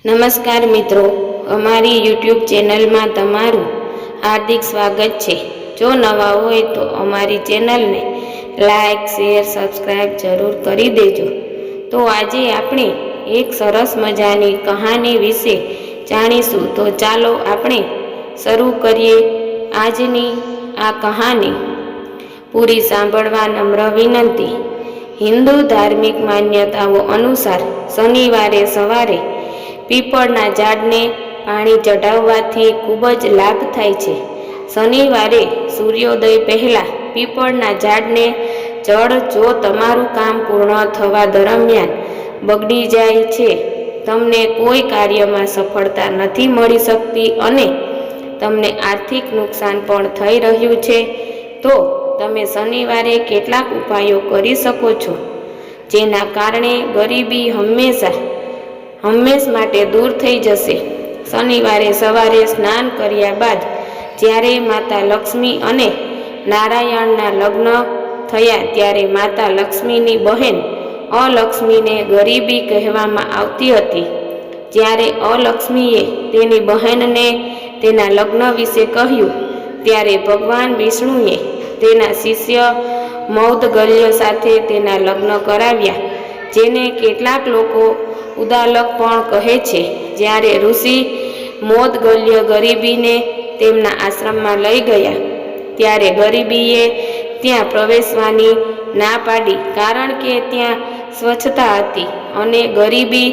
નમસ્કાર મિત્રો, અમારી યુટ્યુબ ચેનલમાં તમારું હાર્દિક સ્વાગત છે। જો નવા હોય તો અમારી ચેનલને લાઈક, શેર, સબસ્ક્રાઈબ જરૂર કરી દેજો। તો આજે આપણે એક સરસ મજાની કહાની વિશે જાણીશું। તો ચાલો આપણે શરૂ કરીએ આજની આ કહાની। પૂરી સાંભળવા નમ્ર વિનંતી। હિન્દુ ધાર્મિક માન્યતાઓ અનુસાર શનિવારે સવારે પીપળના ઝાડને પાણી ચઢાવવાથી ખૂબ જ લાભ થાય છે। શનિવારે સૂર્યોદય પહેલા પીપળના ઝાડને જળ જો તમારું કામ પૂર્ણ થવા દરમિયાન બગડી જાય છે, તમને કોઈ કાર્યમાં સફળતા નથી મળી શકતી અને તમને આર્થિક નુકસાન પણ થઈ રહ્યું છે, તો તમે શનિવારે કેટલાક ઉપાયો કરી શકો છો, જેના કારણે ગરીબી હંમેશ માટે દૂર થઈ જશે। શનિવારે સવારે સ્નાન કર્યા બાદ જ્યારે માતા લક્ષ્મી અને નારાયણના લગ્ન થયા ત્યારે માતા લક્ષ્મીની બહેન અલક્ષ્મીને ગરીબી કહેવામાં આવતી હતી। જ્યારે અલક્ષ્મીએ તેની બહેનને તેના લગ્ન વિશે કહ્યું ત્યારે ભગવાન વિષ્ણુએ તેના શિષ્ય મૌદગલ્ય સાથે તેના લગ્ન કરાવ્યા, જેને કેટલાક લોકો ઉદાલક પણ કહે છે। જ્યારે ઋષિ મૌદગલ્ય ગરીબીને તેમના આશ્રમમાં લઈ ગયા ત્યારે ગરીબીએ ત્યાં પ્રવેશવાની ના પાડી, કારણ કે ત્યાં સ્વચ્છતા હતી અને ગરીબી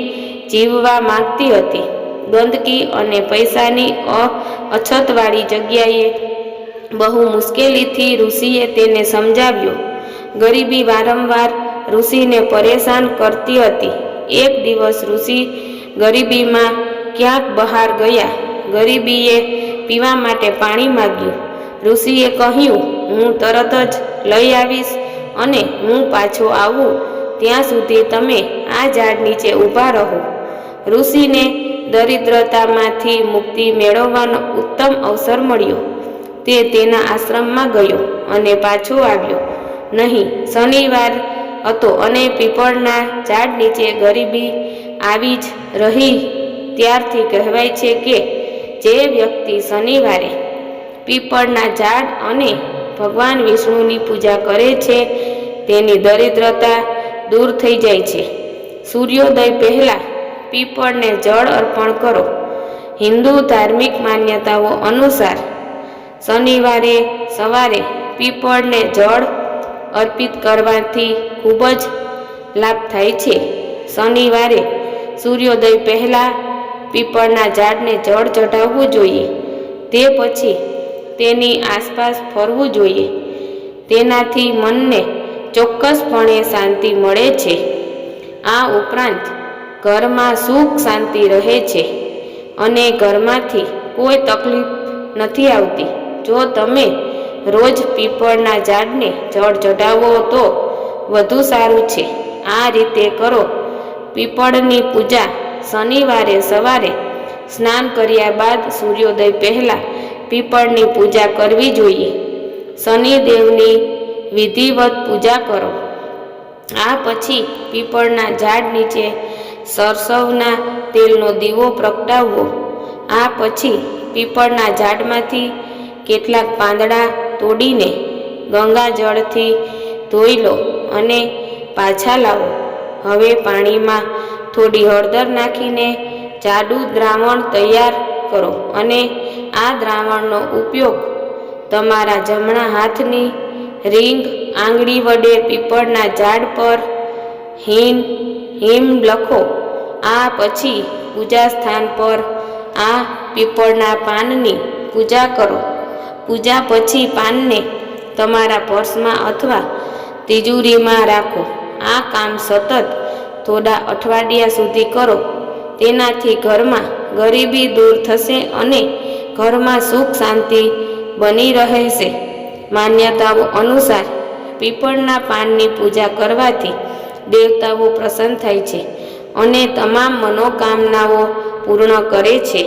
જીવવા માંગતી હતી। ગંદકી અને પૈસાની અછતવાળી જગ્યાએ બહુ મુશ્કેલીથી ઋષિએ તેને સમજાવ્યો। ગરીબી વારંવાર ઋષિને પરેશાન કરતી હતી। એક દિવસ ઋષિ ગરીબીમાં ક્યાંક બહાર ગયા। ગરીબીએ પીવા માટે પાણી માંગ્યું। ઋષિએ કહ્યું, હું તરત જ લઈ આવીશ અને હું પાછો આવું ત્યાં સુધી તમે આ ઝાડ નીચે ઊભા રહો। ઋષિને દરિદ્રતામાંથી મુક્તિ મેળવવાનો ઉત્તમ અવસર મળ્યો। તે તેના આશ્રમમાં ગયો અને પાછો આવ્યો નહીં। શનિવાર હતો અને પીપળના ઝાડ નીચે ગરીબી આવી જ રહી। ત્યારથી કહેવાય છે કે જે વ્યક્તિ શનિવારે પીપળના ઝાડ અને ભગવાન વિષ્ણુની પૂજા કરે છે, તેની દરિદ્રતા દૂર થઈ જાય છે। સૂર્યોદય પહેલા પીપળને જળ અર્પણ કરો। હિન્દુ ધાર્મિક માન્યતાઓ અનુસાર શનિવારે સવારે પીપળને જળ અર્પિત કરવાથી ખૂબ જ લાભ થાય છે। શનિવારે સૂર્યોદય પહેલા પીપળના ઝાડને જળ ચઢાવવું જોઈએ, તે પછી તેની આસપાસ ફરવું જોઈએ। તેનાથી મનને ચોક્કસપણે શાંતિ મળે છે। આ ઉપરાંત ઘરમાં સુખ શાંતિ રહે છે અને ઘરમાંથી કોઈ તકલીફ નથી આવતી। જો તમે રોજ પીપળના ઝાડને જળ ચઢાવો તો વધુ સારું છે। આ રીતે કરો પીપળની પૂજા। શનિવારે સવારે સ્નાન કર્યા બાદ સૂર્યોદય પહેલા પીપળની પૂજા કરવી જોઈએ। શનિદેવની વિધિવત પૂજા કરો। આ પછી પીપળના ઝાડ નીચે સરસવના તેલનો દીવો પ્રગટાવવો। આ પછી પીપળના ઝાડમાંથી કેટલાક પાંદડા તોડીને ગંગાજળથી ધોઈ લો અને પાછા લાવો। હવે પાણીમાં થોડી હળદર નાખીને જાડું દ્રાવણ તૈયાર કરો અને આ દ્રાવણનો ઉપયોગ તમારા જમણા હાથની રિંગ આંગળી વડે પીપળના ઝાડ પર હિમ લખો। આ પછી પૂજા સ્થાન પર આ પીપળના પાનની પૂજા કરો। પૂજા પછી પાનને તમારા પર્સમાં અથવા તિજોરીમાં રાખો। આ કામ સતત થોડા અઠવાડિયા સુધી કરો। તેનાથી ઘરમાં ગરીબી દૂર થશે અને ઘરમાં સુખ શાંતિ બની રહેશે। માન્યતાઓ અનુસાર પીપળના પાનની પૂજા કરવાથી દેવતાઓ પ્રસન્ન થાય છે અને તમામ મનોકામનાઓ પૂર્ણ કરે છે।